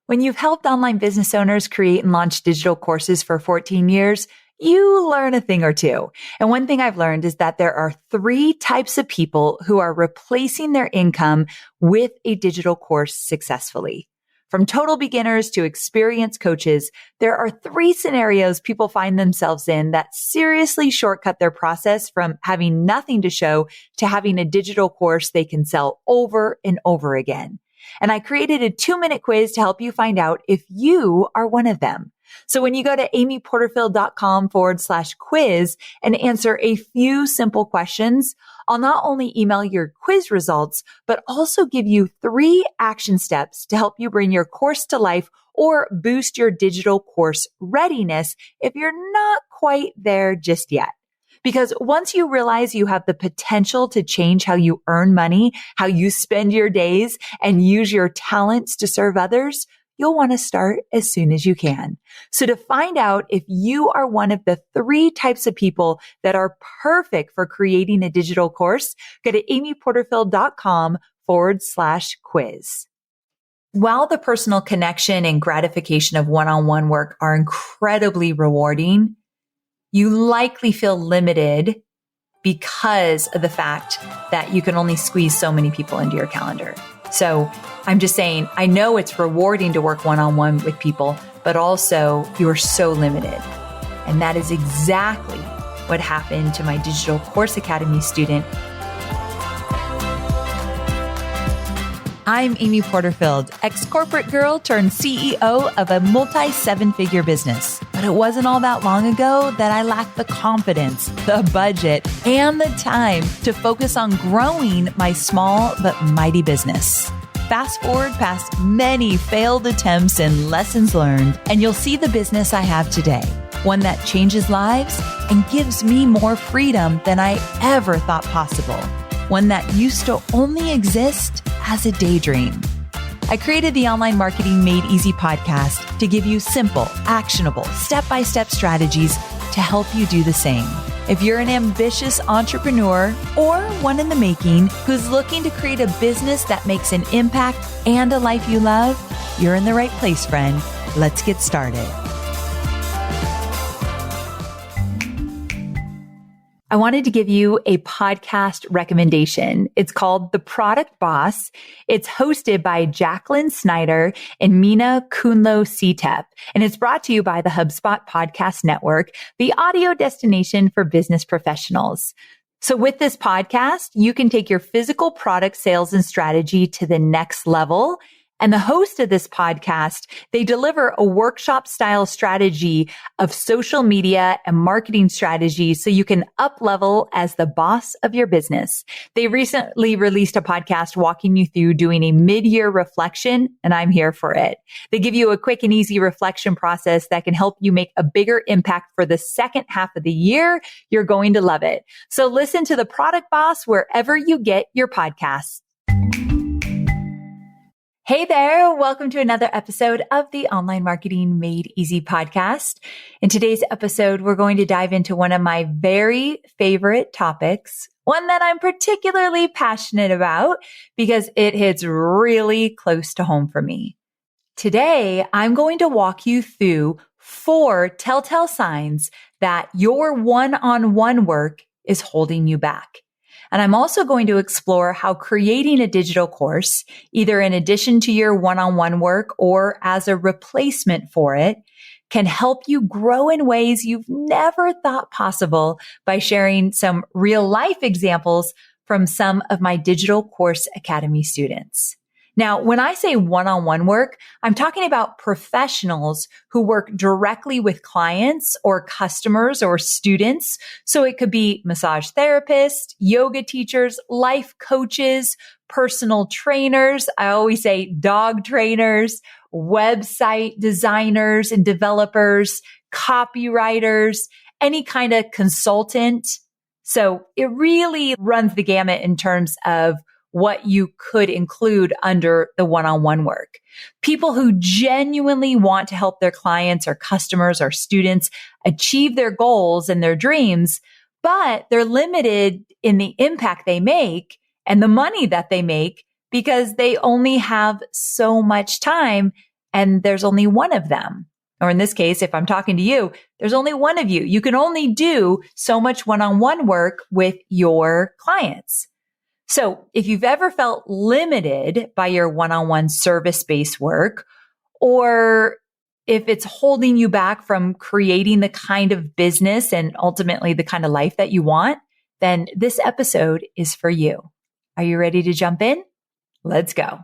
When you've helped online business owners create and launch digital courses for 14 years, you learn a thing or two. And one thing I've learned is that there are 3 types of people who are replacing their income with a digital course successfully. From total beginners to experienced coaches, there are 3 scenarios people find themselves in that seriously shortcut their process from having nothing to show to having a digital course they can sell over and over again. And I created a 2-minute quiz to help you find out if you are one of them. So when you go to amyporterfield.com/quiz and answer a few simple questions, I'll not only email your quiz results, but also give you 3 action steps to help you bring your course to life or boost your digital course readiness if you're not quite there just yet. Because once you realize you have the potential to change how you earn money, how you spend your days, and use your talents to serve others, you'll want to start as soon as you can. So to find out if you are one of the 3 types of people that are perfect for creating a digital course, go to amyporterfield.com/quiz. While the personal connection and gratification of one-on-one work are incredibly rewarding, you likely feel limited because of the fact that you can only squeeze so many people into your calendar. So I'm just saying, I know it's rewarding to work one-on-one with people, but also you are so limited. And that is exactly what happened to my Digital Course Academy student. I'm Amy Porterfield, ex-corporate girl turned CEO of a multi-7-figure business. But it wasn't all that long ago that I lacked the confidence, the budget, and the time to focus on growing my small but mighty business. Fast forward past many failed attempts and lessons learned, and you'll see the business I have today. One that changes lives and gives me more freedom than I ever thought possible. One that used to only exist as a daydream. I created the Online Marketing Made Easy podcast to give you simple, actionable, step-by-step strategies to help you do the same. If you're an ambitious entrepreneur or one in the making who's looking to create a business that makes an impact and a life you love, you're in the right place, friend. Let's get started. I wanted to give you a podcast recommendation. It's called The Product Boss. It's hosted by Jacqueline Snyder and Mina Kunlo-Cetep, and it's brought to you by the HubSpot Podcast Network, the audio destination for business professionals. So with this podcast, you can take your physical product sales and strategy to the next level. And the host of this podcast, they deliver a workshop style strategy of social media and marketing strategies so you can up level as the boss of your business. They recently released a podcast walking you through doing a mid-year reflection, and I'm here for it. They give you a quick and easy reflection process that can help you make a bigger impact for the second half of the year. You're going to love it. So listen to The Product Boss wherever you get your podcasts. Hey there. Welcome to another episode of the Online Marketing Made Easy podcast. In today's episode, we're going to dive into one of my very favorite topics, one that I'm particularly passionate about because it hits really close to home for me. Today, I'm going to walk you through 4 telltale signs that your one-on-one work is holding you back. And I'm also going to explore how creating a digital course, either in addition to your one-on-one work or as a replacement for it, can help you grow in ways you've never thought possible by sharing some real life examples from some of my Digital Course Academy students. Now, when I say one-on-one work, I'm talking about professionals who work directly with clients or customers or students. So it could be massage therapists, yoga teachers, life coaches, personal trainers. I always say dog trainers, website designers and developers, copywriters, any kind of consultant. So it really runs the gamut in terms of what you could include under the one-on-one work. People who genuinely want to help their clients or customers or students achieve their goals and their dreams, but they're limited in the impact they make and the money that they make because they only have so much time and there's only one of them. Or in this case, if I'm talking to you, there's only one of you. You can only do so much one-on-one work with your clients. So if you've ever felt limited by your one-on-one service-based work, or if it's holding you back from creating the kind of business and ultimately the kind of life that you want, then this episode is for you. Are you ready to jump in? Let's go.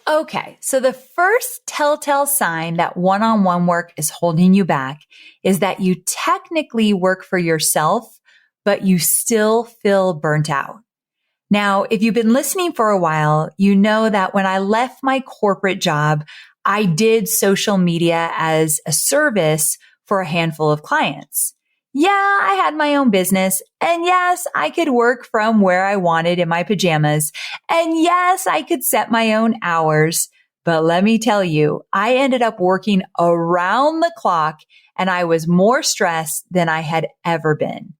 Okay, so the first telltale sign that one-on-one work is holding you back is that you technically work for yourself, but you still feel burnt out. Now, if you've been listening for a while, you know that when I left my corporate job, I did social media as a service for a handful of clients. Yeah, I had my own business. And yes, I could work from where I wanted in my pajamas. And yes, I could set my own hours. But let me tell you, I ended up working around the clock and I was more stressed than I had ever been.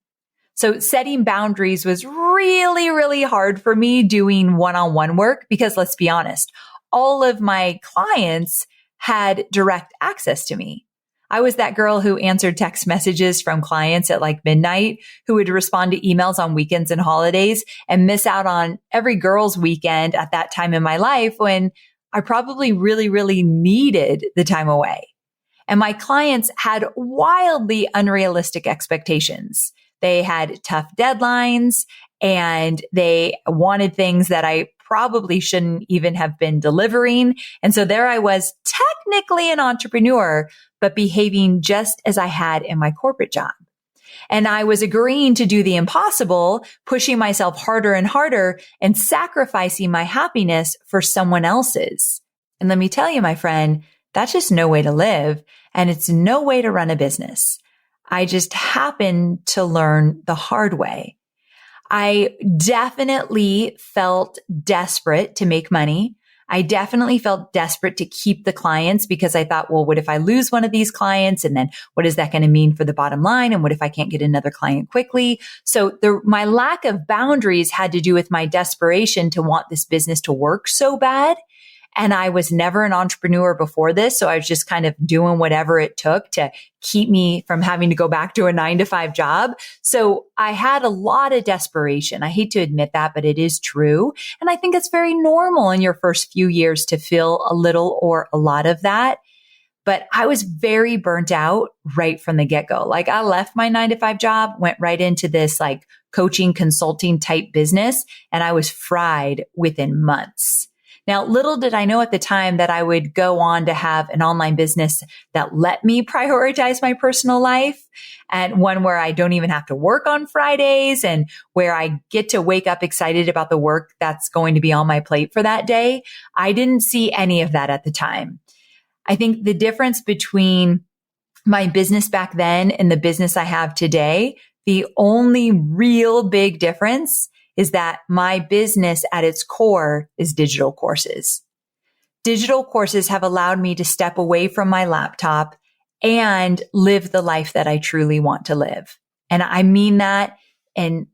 So setting boundaries was really, really hard for me doing one-on-one work because let's be honest, all of my clients had direct access to me. I was that girl who answered text messages from clients at like midnight, who would respond to emails on weekends and holidays and miss out on every girl's weekend at that time in my life when I probably really, really needed the time away. And my clients had wildly unrealistic expectations. They had tough deadlines and they wanted things that I probably shouldn't even have been delivering. And so there I was, technically an entrepreneur, but behaving just as I had in my corporate job. And I was agreeing to do the impossible, pushing myself harder and harder and sacrificing my happiness for someone else's. And let me tell you, my friend, that's just no way to live. And it's no way to run a business. I just happened to learn the hard way. I definitely felt desperate to make money. I definitely felt desperate to keep the clients because I thought, well, what if I lose one of these clients? And then what is that going to mean for the bottom line? And what if I can't get another client quickly? So my lack of boundaries had to do with my desperation to want this business to work so bad. And I was never an entrepreneur before this. So I was just kind of doing whatever it took to keep me from having to go back to a 9-to-5 job. So I had a lot of desperation. I hate to admit that, but it is true. And I think it's very normal in your first few years to feel a little or a lot of that. But I was very burnt out right from the get-go. Like I left my 9-to-5 job, went right into this like coaching consulting type business, and I was fried within months. Now, little did I know at the time that I would go on to have an online business that let me prioritize my personal life and one where I don't even have to work on Fridays and where I get to wake up excited about the work that's going to be on my plate for that day. I didn't see any of that at the time. I think the difference between my business back then and the business I have today, the only real big difference is that my business at its core is digital courses. Digital courses have allowed me to step away from my laptop and live the life that I truly want to live. And I mean that in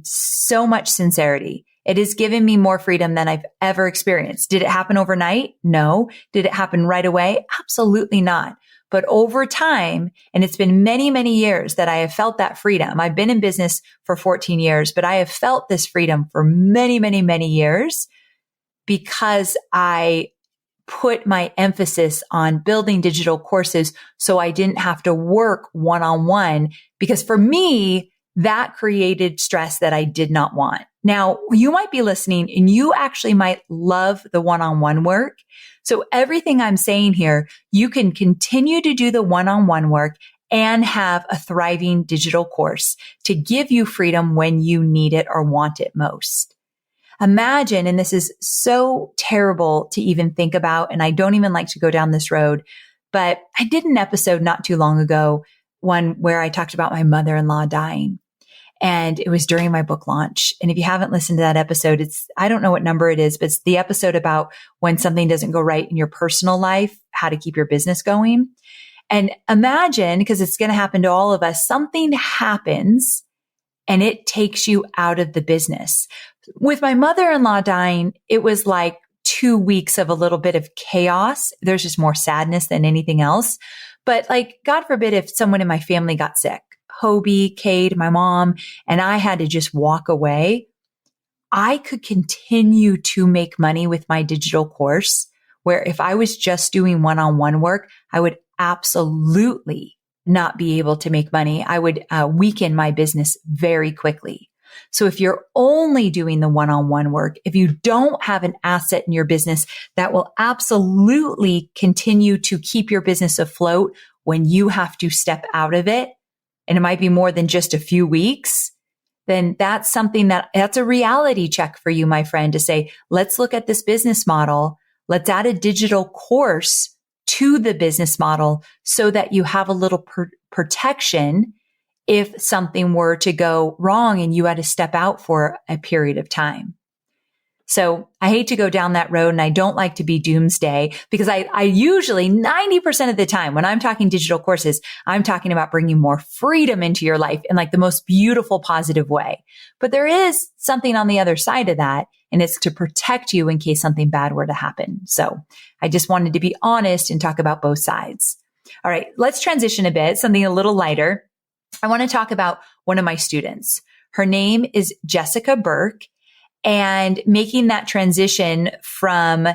so much sincerity. It has given me more freedom than I've ever experienced. Did it happen overnight? No. Did it happen right away? Absolutely not. But over time, and it's been many, many years that I have felt that freedom. I've been in business for 14 years, but I have felt this freedom for many, many, many years because I put my emphasis on building digital courses so I didn't have to work one-on-one because for me, that created stress that I did not want. Now, you might be listening and you actually might love the one-on-one work. So everything I'm saying here, you can continue to do the one-on-one work and have a thriving digital course to give you freedom when you need it or want it most. Imagine, and this is so terrible to even think about, and I don't even like to go down this road, but I did an episode not too long ago, one where I talked about my mother-in-law dying. And it was during my book launch. And if you haven't listened to that episode, I don't know what number it is, but it's the episode about when something doesn't go right in your personal life, how to keep your business going. And imagine, because it's going to happen to all of us, something happens and it takes you out of the business. With my mother-in-law dying, it was like 2 weeks of a little bit of chaos. There's just more sadness than anything else. But like, God forbid if someone in my family got sick, Hobie, Cade, my mom, and I had to just walk away, I could continue to make money with my digital course, where if I was just doing one-on-one work, I would absolutely not be able to make money. I would weaken my business very quickly. So if you're only doing the one-on-one work, if you don't have an asset in your business that will absolutely continue to keep your business afloat when you have to step out of it, and it might be more than just a few weeks, then that's something that's a reality check for you, my friend, to say, let's look at this business model. Let's add a digital course to the business model so that you have a little protection if something were to go wrong and you had to step out for a period of time. So I hate to go down that road, and I don't like to be doomsday, because I usually 90% of the time when I'm talking digital courses, I'm talking about bringing more freedom into your life in like the most beautiful, positive way. But there is something on the other side of that, and it's to protect you in case something bad were to happen. So I just wanted to be honest and talk about both sides. All right, let's transition a bit, something a little lighter. I want to talk about one of my students. Her name is Jessica Burke. And making that transition from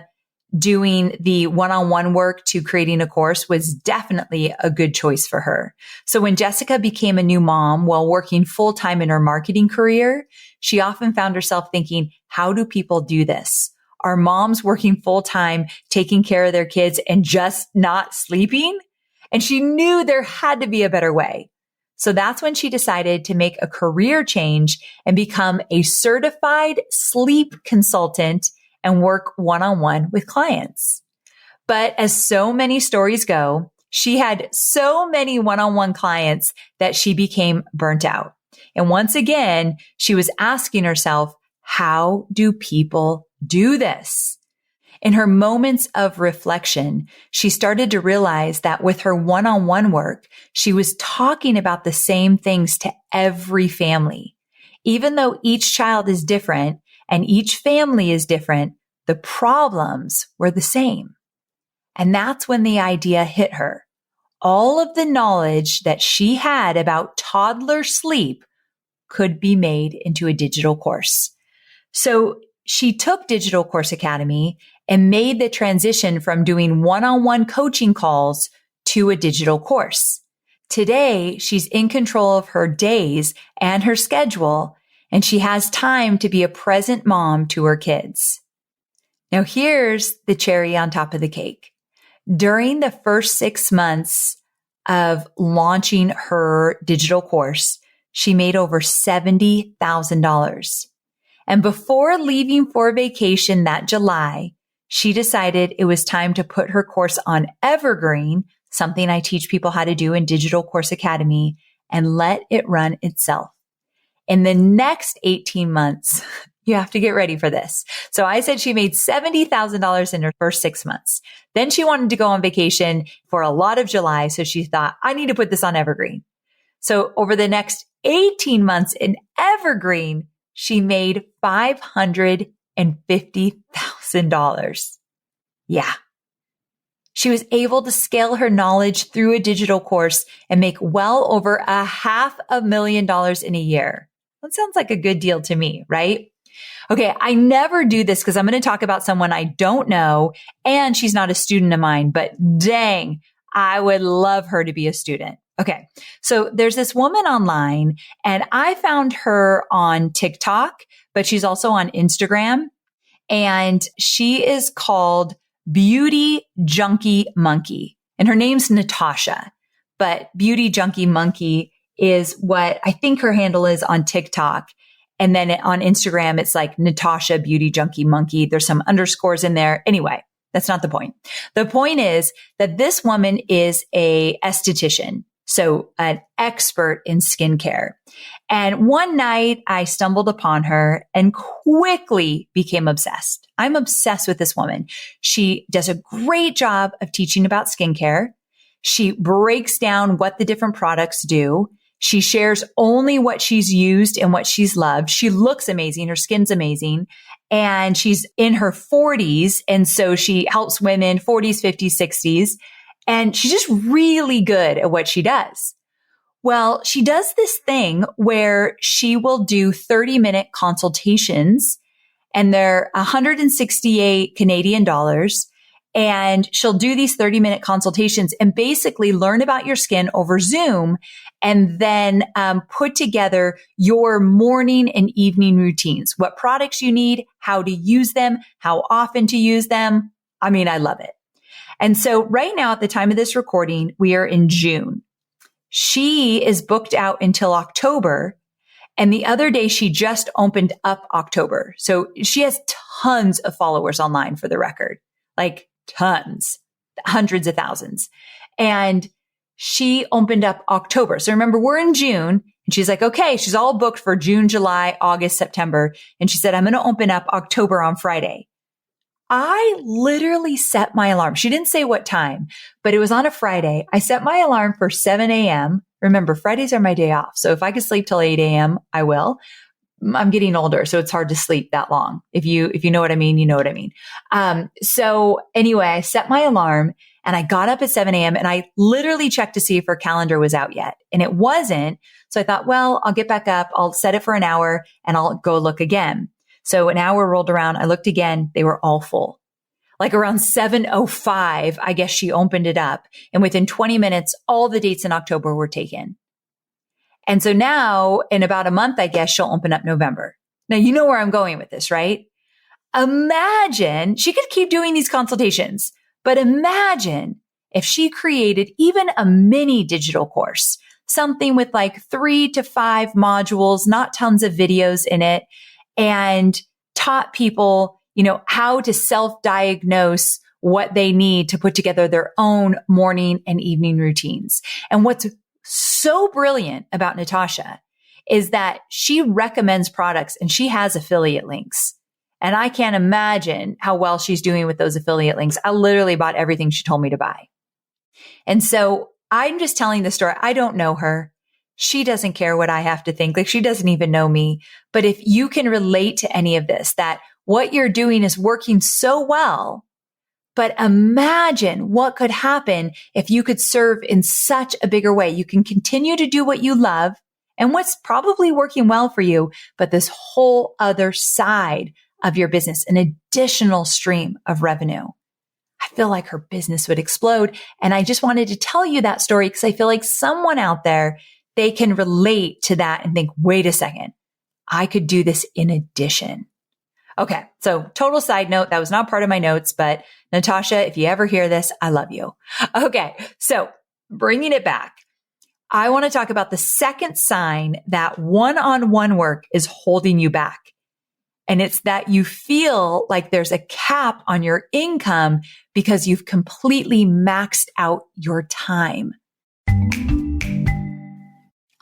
doing the one-on-one work to creating a course was definitely a good choice for her. So when Jessica became a new mom while working full-time in her marketing career, she often found herself thinking, how do people do this? Are moms working full-time, taking care of their kids and just not sleeping? And she knew there had to be a better way. So that's when she decided to make a career change and become a certified sleep consultant and work one-on-one with clients. But as so many stories go, she had so many one-on-one clients that she became burnt out. And once again, she was asking herself, how do people do this? In her moments of reflection, she started to realize that with her one-on-one work, she was talking about the same things to every family. Even though each child is different and each family is different, the problems were the same. And that's when the idea hit her. All of the knowledge that she had about toddler sleep could be made into a digital course. So she took Digital Course Academy and made the transition from doing one-on-one coaching calls to a digital course. Today, she's in control of her days and her schedule, and she has time to be a present mom to her kids. Now, here's the cherry on top of the cake. During the first 6 months of launching her digital course, she made over $70,000. And before leaving for vacation that July, she decided it was time to put her course on Evergreen, something I teach people how to do in Digital Course Academy, and let it run itself. In the next 18 months, you have to get ready for this. So I said she made $70,000 in her first 6 months. Then she wanted to go on vacation for a lot of July. So she thought, I need to put this on Evergreen. So over the next 18 months in Evergreen, she made $550,000. Yeah. She was able to scale her knowledge through a digital course and make well over $500,000 in a year. That sounds like a good deal to me, right? Okay, I never do this because I'm going to talk about someone I don't know, and she's not a student of mine, but dang, I would love her to be a student. Okay, so there's this woman online, and I found her on TikTok, but she's also on Instagram, and she is called Beauty Junkie Monkey, and her name's Natasha, but Beauty Junkie Monkey is what I think her handle is on TikTok. And then on Instagram, it's like Natasha Beauty Junkie Monkey. There's some underscores in there. Anyway, that's not the point. The point is that this woman is a esthetician, so an expert in skincare. And one night I stumbled upon her and quickly became obsessed. I'm obsessed with this woman. She does a great job of teaching about skincare. She breaks down what the different products do. She shares only what she's used and what she's loved. She looks amazing. Her skin's amazing. and she's in her 40s. And so she helps women 40s, 50s, 60s. And she's just really good at what she does. Well, she does this thing where she will do 30-minute consultations, and they're 168 Canadian dollars. And she'll do these 30-minute consultations and basically learn about your skin over Zoom, and then put together your morning and evening routines, what products you need, how to use them, how often to use them. I mean, I love it. And so right now at the time of this recording, we are in June. She is booked out until October. And the other day she just opened up October. So she has tons of followers online, for the record, like tons, hundreds of thousands. And she opened up October. So remember, we're in June, and she's like, okay, she's all booked for June, July, August, September. And she said, I'm going to open up October on Friday. I literally set my alarm. She didn't say what time, but it was on a Friday. I set my alarm for 7 a.m. Remember, Fridays are my day off. So if I could sleep till 8 a.m., I will. I'm getting older, so it's hard to sleep that long. If you know what I mean, you know what I mean. So anyway, I set my alarm and I got up at 7 a.m. and I literally checked to see if her calendar was out yet. And it wasn't. So I thought, well, I'll get back up. I'll set it for an hour and I'll go look again. So an hour rolled around. I looked again. They were all full. Like around 7:05, I guess she opened it up. And within 20 minutes, all the dates in October were taken. And so now in about a month, I guess she'll open up November. Now, you know where I'm going with this, right? Imagine she could keep doing these consultations, but imagine if she created even a mini digital course, something with like 3 to 5 modules, not tons of videos in it, and taught people, how to self-diagnose what they need to put together their own morning and evening routines. And what's so brilliant about Natasha is that she recommends products and she has affiliate links. And I can't imagine how well she's doing with those affiliate links. I literally bought everything she told me to buy. And so I'm just telling the story. I don't know her. She doesn't care what I have to think. Like, she doesn't even know me. But if you can relate to any of this, that what you're doing is working so well, but imagine what could happen if you could serve in such a bigger way. You can continue to do what you love and what's probably working well for you, but this whole other side of your business, an additional stream of revenue. I feel like her business would explode. And I just wanted to tell you that story because I feel like someone out there, they can relate to that and think, wait a second, I could do this in addition. Okay. So total side note, that was not part of my notes, but Natasha, if you ever hear this, I love you. Okay. So bringing it back, I want to talk about the second sign that one-on-one work is holding you back. And it's that you feel like there's a cap on your income because you've completely maxed out your time.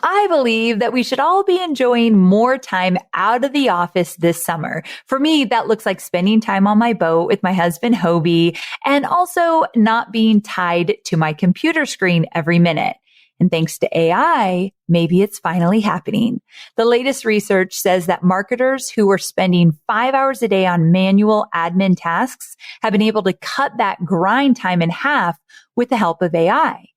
I believe that we should all be enjoying more time out of the office this summer. For me, that looks like spending time on my boat with my husband, Hobie, and also not being tied to my computer screen every minute. And thanks to AI, maybe it's finally happening. The latest research says that marketers who were spending 5 hours a day on manual admin tasks have been able to cut that grind time in half with the help of AI.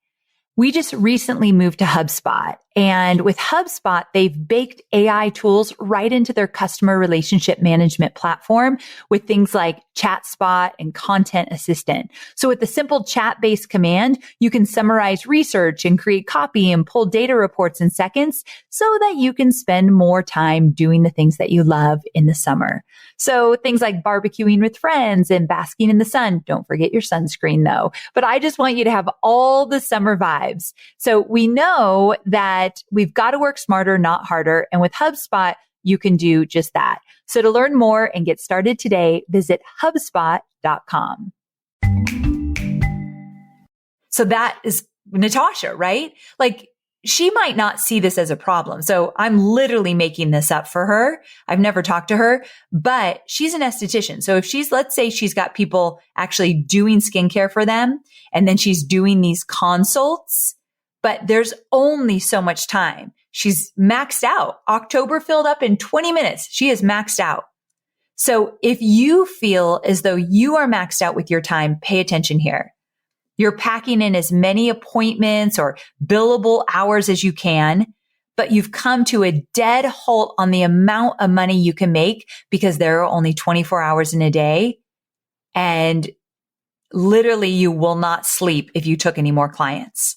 We just recently moved to HubSpot, and with HubSpot, they've baked AI tools right into their customer relationship management platform with things like ChatSpot and Content Assistant. So with the simple chat-based command, you can summarize research and create copy and pull data reports in seconds so that you can spend more time doing the things that you love in the summer. So things like barbecuing with friends and basking in the sun. Don't forget your sunscreen though. But I just want you to have all the summer vibes. So we know that we've got to work smarter, not harder. And with HubSpot, you can do just that. So to learn more and get started today, visit HubSpot.com. So that is Natasha, right? Like, she might not see this as a problem. So I'm literally making this up for her. I've never talked to her, but she's an esthetician. So if let's say she's got people actually doing skincare for them, and then she's doing these consults, but there's only so much time. She's maxed out. October filled up in 20 minutes. She is maxed out. So if you feel as though you are maxed out with your time, pay attention here. You're packing in as many appointments or billable hours as you can, but you've come to a dead halt on the amount of money you can make because there are only 24 hours in a day. And literally you will not sleep if you took any more clients.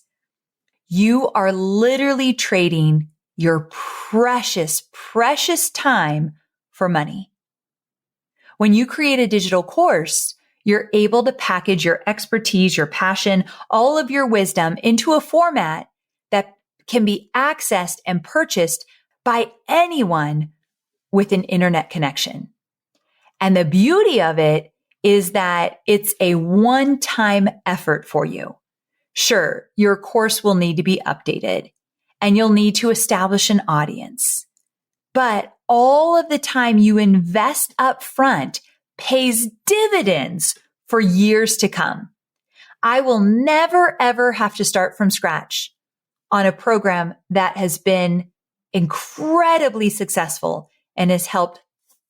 You are literally trading your precious, precious time for money. When you create a digital course, you're able to package your expertise, your passion, all of your wisdom into a format that can be accessed and purchased by anyone with an internet connection. And the beauty of it is that it's a one-time effort for you. Sure, your course will need to be updated and you'll need to establish an audience. But all of the time you invest up front pays dividends for years to come. I will never, ever have to start from scratch on a program that has been incredibly successful and has helped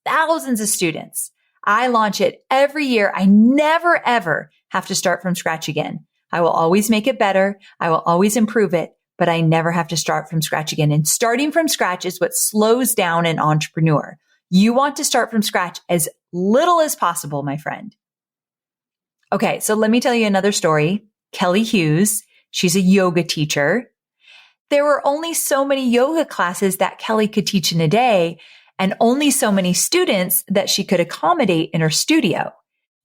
thousands of students. I launch it every year. I never, ever have to start from scratch again. I will always make it better. I will always improve it, but I never have to start from scratch again. And starting from scratch is what slows down an entrepreneur. You want to start from scratch as little as possible, my friend. Okay, so let me tell you another story. Kelly Hughes, she's a yoga teacher. There were only so many yoga classes that Kelly could teach in a day and only so many students that she could accommodate in her studio.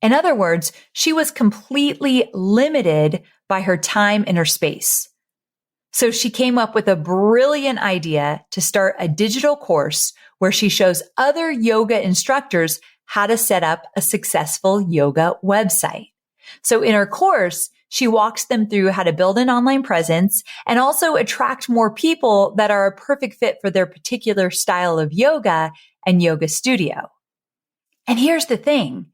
In other words, she was completely limited by her time and her space. So she came up with a brilliant idea to start a digital course where she shows other yoga instructors how to set up a successful yoga website. So in her course, she walks them through how to build an online presence and also attract more people that are a perfect fit for their particular style of yoga and yoga studio. And here's the thing.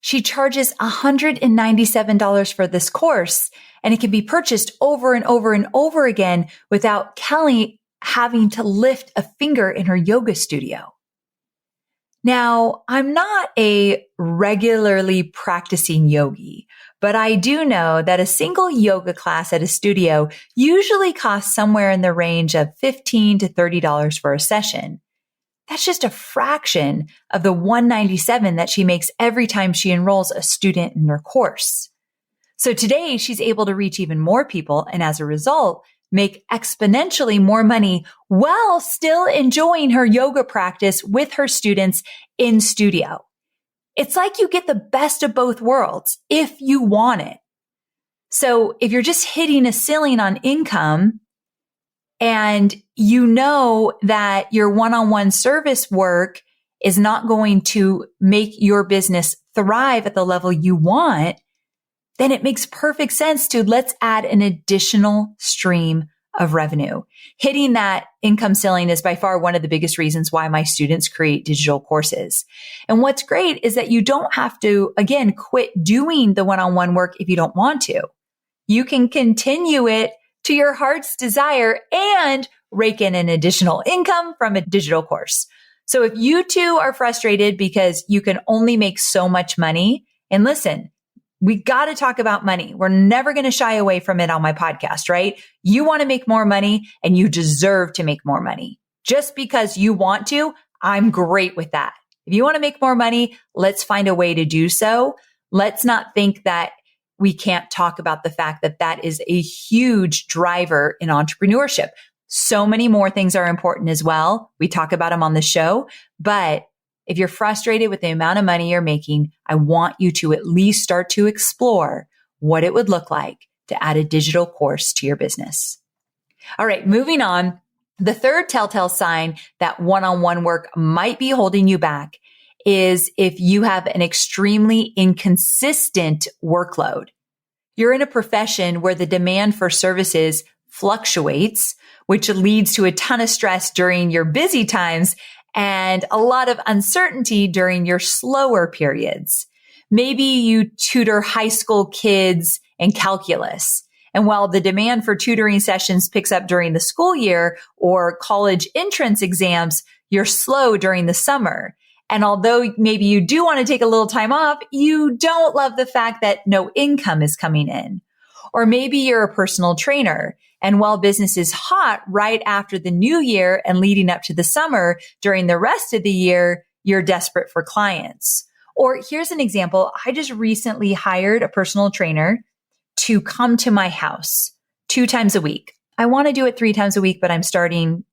She charges $197 for this course, and it can be purchased over and over and over again without Kelly having to lift a finger in her yoga studio. Now, I'm not a regularly practicing yogi, but I do know that a single yoga class at a studio usually costs somewhere in the range of $15 to $30 for a session. That's just a fraction of the $197 that she makes every time she enrolls a student in her course. So today she's able to reach even more people and as a result, make exponentially more money while still enjoying her yoga practice with her students in studio. It's like you get the best of both worlds if you want it. So if you're just hitting a ceiling on income and you know that your one-on-one service work is not going to make your business thrive at the level you want, then it makes perfect sense to let's add an additional stream of revenue. Hitting that income ceiling is by far one of the biggest reasons why my students create digital courses. And what's great is that you don't have to, again, quit doing the one-on-one work if you don't want to. You can continue it to your heart's desire and rake in an additional income from a digital course. So if you too are frustrated because you can only make so much money, and listen, we got to talk about money. We're never going to shy away from it on my podcast, right? You want to make more money and you deserve to make more money. Just because you want to, I'm great with that. If you want to make more money, let's find a way to do so. Let's not think that we can't talk about the fact that that is a huge driver in entrepreneurship. So many more things are important as well. We talk about them on the show, but if you're frustrated with the amount of money you're making, I want you to at least start to explore what it would look like to add a digital course to your business. All right, moving on. The third telltale sign that one-on-one work might be holding you back is if you have an extremely inconsistent workload. You're in a profession where the demand for services fluctuates, which leads to a ton of stress during your busy times and a lot of uncertainty during your slower periods. Maybe you tutor high school kids in calculus. And while the demand for tutoring sessions picks up during the school year or college entrance exams, you're slow during the summer. And although maybe you do want to take a little time off, you don't love the fact that no income is coming in. Or maybe you're a personal trainer, and while business is hot right after the new year and leading up to the summer, during the rest of the year, you're desperate for clients. Or here's an example. I just recently hired a personal trainer to come to my house 2 times a week. I want to do it 3 times a week, but I'm starting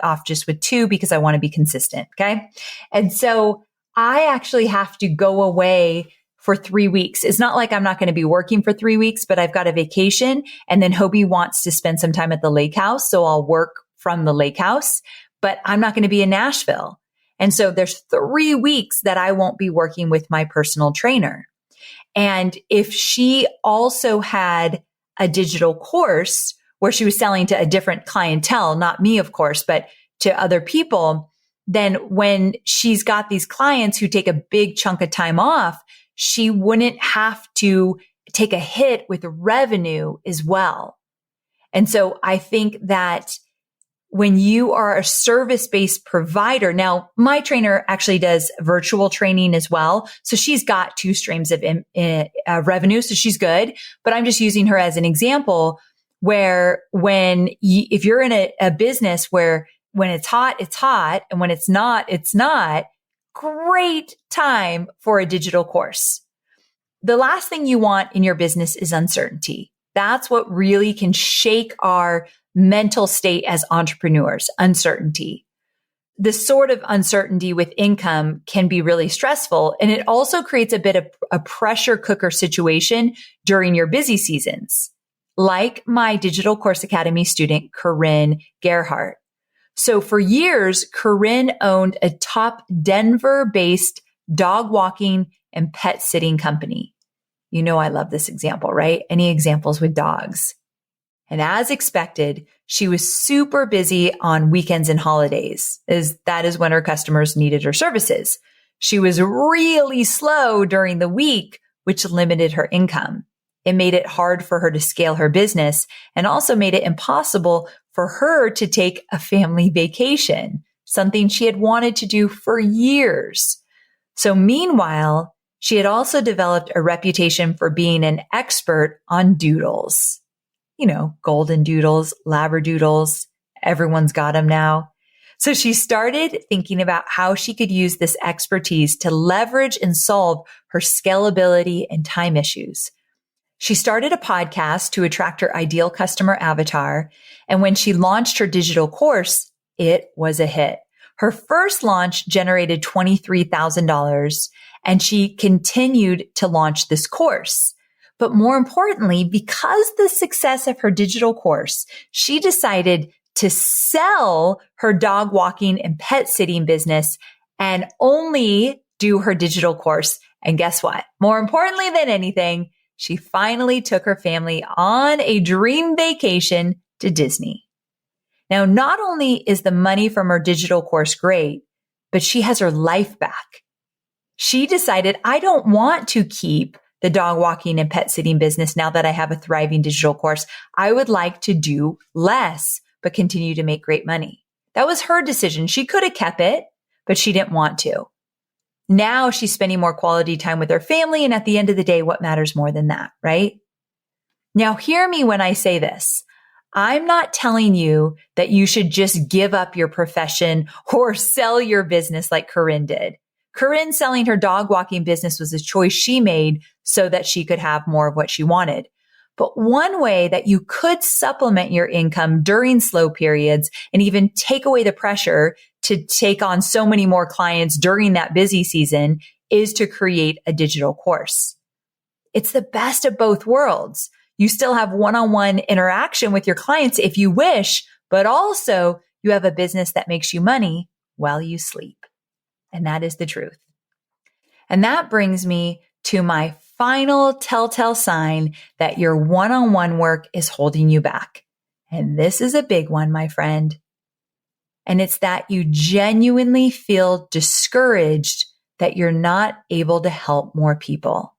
off just with 2 because I want to be consistent. Okay. And so I actually have to go away for 3 weeks. It's not like I'm not going to be working for 3 weeks, but I've got a vacation, and then Hobie wants to spend some time at the lake house. So I'll work from the lake house, but I'm not going to be in Nashville. And so there's 3 weeks that I won't be working with my personal trainer. And if she also had a digital course where she was selling to a different clientele, not me, of course, but to other people, then when she's got these clients who take a big chunk of time off, she wouldn't have to take a hit with revenue as well. And so I think that when you are a service-based provider, now my trainer actually does virtual training as well. So she's got 2 streams of revenue. So she's good, but I'm just using her as an example where if you're in a business where when it's hot, and when it's not, great time for a digital course. The last thing you want in your business is uncertainty. That's what really can shake our mental state as entrepreneurs, uncertainty. The sort of uncertainty with income can be really stressful. And it also creates a bit of a pressure cooker situation during your busy seasons, like my Digital Course Academy student, Corinne Gerhardt. So for years, Corinne owned a top Denver-based dog walking and pet sitting company. You know, I love this example, right? Any examples with dogs? And as expected, she was super busy on weekends and holidays, as that is when her customers needed her services. She was really slow during the week, which limited her income. It made it hard for her to scale her business and also made it impossible for her to take a family vacation, something she had wanted to do for years. So meanwhile, she had also developed a reputation for being an expert on doodles. You know, golden doodles, labradoodles, everyone's got them now. So she started thinking about how she could use this expertise to leverage and solve her scalability and time issues. She started a podcast to attract her ideal customer avatar. And when she launched her digital course, it was a hit. Her first launch generated $23,000, and she continued to launch this course. But more importantly, because the success of her digital course, she decided to sell her dog walking and pet sitting business and only do her digital course. And guess what? More importantly than anything, she finally took her family on a dream vacation to Disney. Now, not only is the money from her digital course great, but she has her life back. She decided, I don't want to keep the dog walking and pet sitting business now that I have a thriving digital course. I would like to do less, but continue to make great money. That was her decision. She could have kept it, but she didn't want to. Now she's spending more quality time with her family. And at the end of the day, what matters more than that, right? Now, hear me when I say this. I'm not telling you that you should just give up your profession or sell your business like Corinne did. Corinne selling her dog walking business was a choice she made so that she could have more of what she wanted. But one way that you could supplement your income during slow periods and even take away the pressure to take on so many more clients during that busy season is to create a digital course. It's the best of both worlds. You still have one-on-one interaction with your clients if you wish, but also you have a business that makes you money while you sleep. And that is the truth. And that brings me to my final telltale sign that your one-on-one work is holding you back. And this is a big one, my friend. And it's that you genuinely feel discouraged that you're not able to help more people.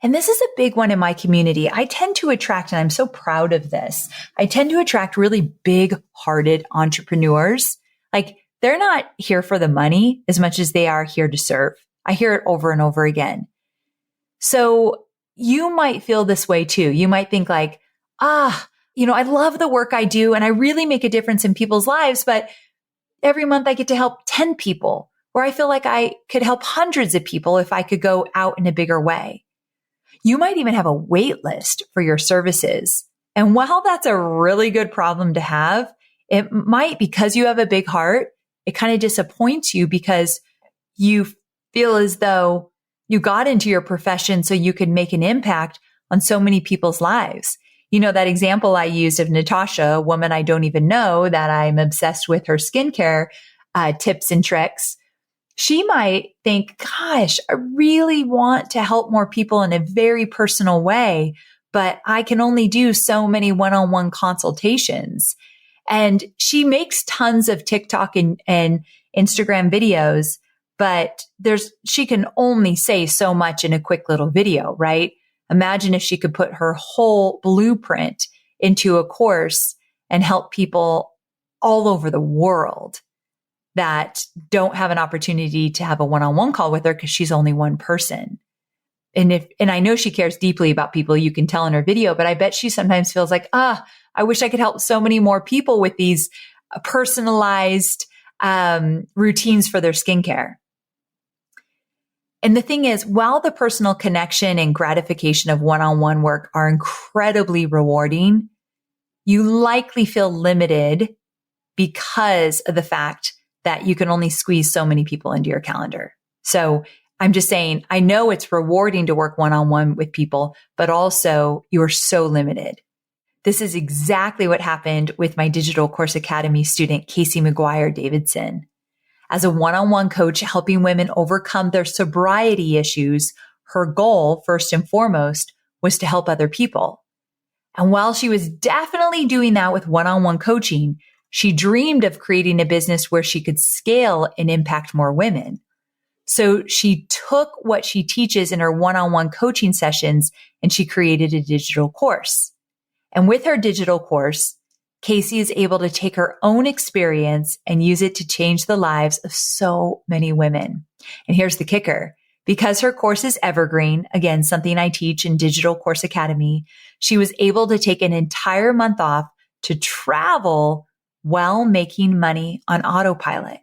And this is a big one in my community. I tend to attract, and I'm so proud of this, I tend to attract really big-hearted entrepreneurs, like they're not here for the money as much as they are here to serve. I hear it over and over again. So you might feel this way too. You might think like, I love the work I do and I really make a difference in people's lives, but every month I get to help 10 people, where I feel like I could help hundreds of people if I could go out in a bigger way. You might even have a wait list for your services. And while that's a really good problem to have, it might, because you have a big heart, it kind of disappoints you because you feel as though you got into your profession so you could make an impact on so many people's lives. You know, that example I used of Natasha, a woman I don't even know that I'm obsessed with her skincare tips and tricks. She might think, gosh, I really want to help more people in a very personal way, but I can only do so many one-on-one consultations. And she makes tons of TikTok and Instagram videos, but she can only say so much in a quick little video, right? Imagine if she could put her whole blueprint into a course and help people all over the world that don't have an opportunity to have a one-on-one call with her because she's only one person. And I know she cares deeply about people, you can tell in her video, but I bet she sometimes feels like, I wish I could help so many more people with these personalized routines for their skincare. And the thing is, while the personal connection and gratification of one-on-one work are incredibly rewarding, you likely feel limited because of the fact that you can only squeeze so many people into your calendar. So I'm just saying, I know it's rewarding to work one-on-one with people, but also you're so limited. This is exactly what happened with my Digital Course Academy student, Casey McGuire Davidson. As a one-on-one coach helping women overcome their sobriety issues, her goal, first and foremost, was to help other people. And while she was definitely doing that with one-on-one coaching, she dreamed of creating a business where she could scale and impact more women. So she took what she teaches in her one-on-one coaching sessions and she created a digital course. And with her digital course, Casey is able to take her own experience and use it to change the lives of so many women. And here's the kicker. Because her course is evergreen, again, something I teach in Digital Course Academy, she was able to take an entire month off to travel while making money on autopilot,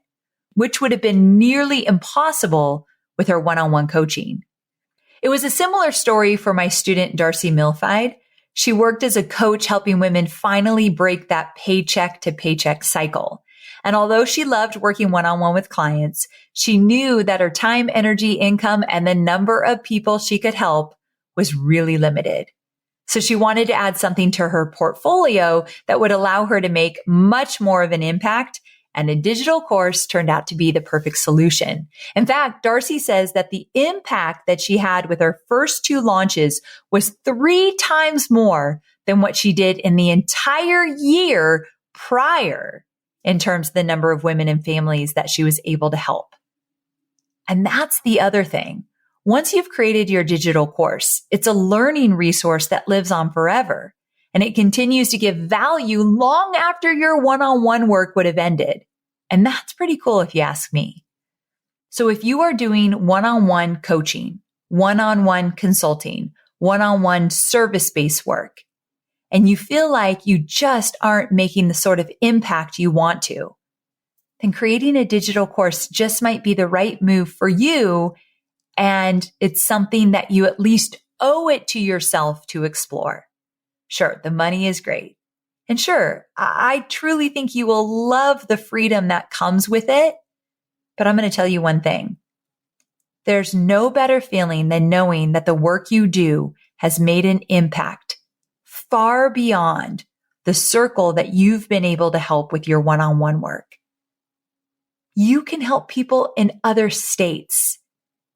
which would have been nearly impossible with her one-on-one coaching. It was a similar story for my student, Darcy Milfide. She worked as a coach helping women finally break that paycheck to paycheck cycle. And although she loved working one-on-one with clients, she knew that her time, energy, income, and the number of people she could help was really limited. So she wanted to add something to her portfolio that would allow her to make much more of an impact, and a digital course turned out to be the perfect solution. In fact, Darcy says that the impact that she had with her first 2 launches was 3 times more than what she did in the entire year prior in terms of the number of women and families that she was able to help. And that's the other thing. Once you've created your digital course, it's a learning resource that lives on forever, and it continues to give value long after your one-on-one work would have ended. And that's pretty cool if you ask me. So if you are doing one-on-one coaching, one-on-one consulting, one-on-one service-based work, and you feel like you just aren't making the sort of impact you want to, then creating a digital course just might be the right move for you. And it's something that you at least owe it to yourself to explore. Sure, the money is great. And sure, I truly think you will love the freedom that comes with it. But I'm going to tell you one thing. There's no better feeling than knowing that the work you do has made an impact far beyond the circle that you've been able to help with your one-on-one work. You can help people in other states.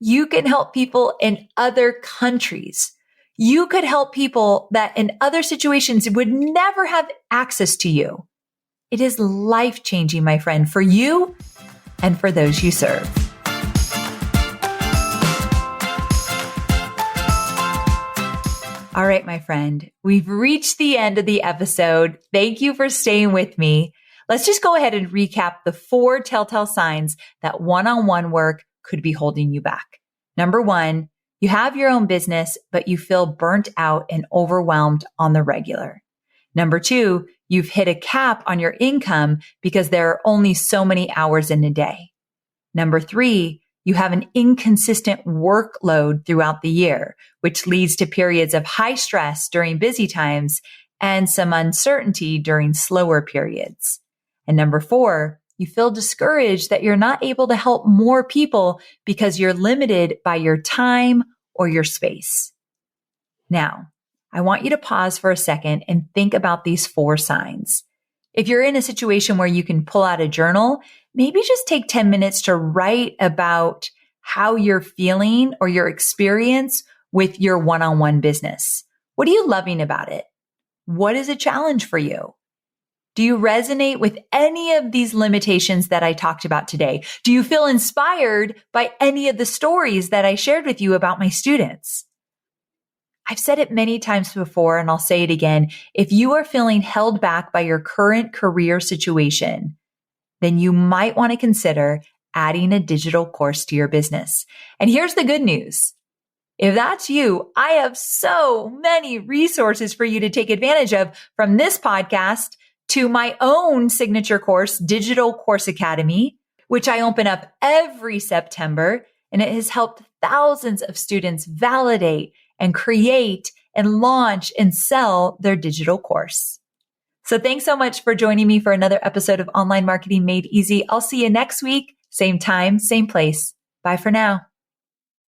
You can help people in other countries. You could help people that in other situations would never have access to you. It is life-changing, my friend, for you and for those you serve. All right, my friend, we've reached the end of the episode. Thank you for staying with me. let's just go ahead and recap the 4 telltale signs that one-on-one work could be holding you back. Number 1, you have your own business, but you feel burnt out and overwhelmed on the regular. Number 2, you've hit a cap on your income because there are only so many hours in a day. Number 3, you have an inconsistent workload throughout the year, which leads to periods of high stress during busy times and some uncertainty during slower periods. And number 4, you feel discouraged that you're not able to help more people because you're limited by your time or your space. Now, I want you to pause for a second and think about these 4 signs. If you're in a situation where you can pull out a journal, maybe just take 10 minutes to write about how you're feeling or your experience with your one-on-one business. What are you loving about it? What is a challenge for you? Do you resonate with any of these limitations that I talked about today? Do you feel inspired by any of the stories that I shared with you about my students? I've said it many times before, and I'll say it again. If you are feeling held back by your current career situation, then you might want to consider adding a digital course to your business. And here's the good news. If that's you, I have so many resources for you to take advantage of, from this podcast to my own signature course, Digital Course Academy, which I open up every September, and it has helped thousands of students validate and create and launch and sell their digital course. So thanks so much for joining me for another episode of Online Marketing Made Easy. I'll see you next week, same time, same place. Bye for now.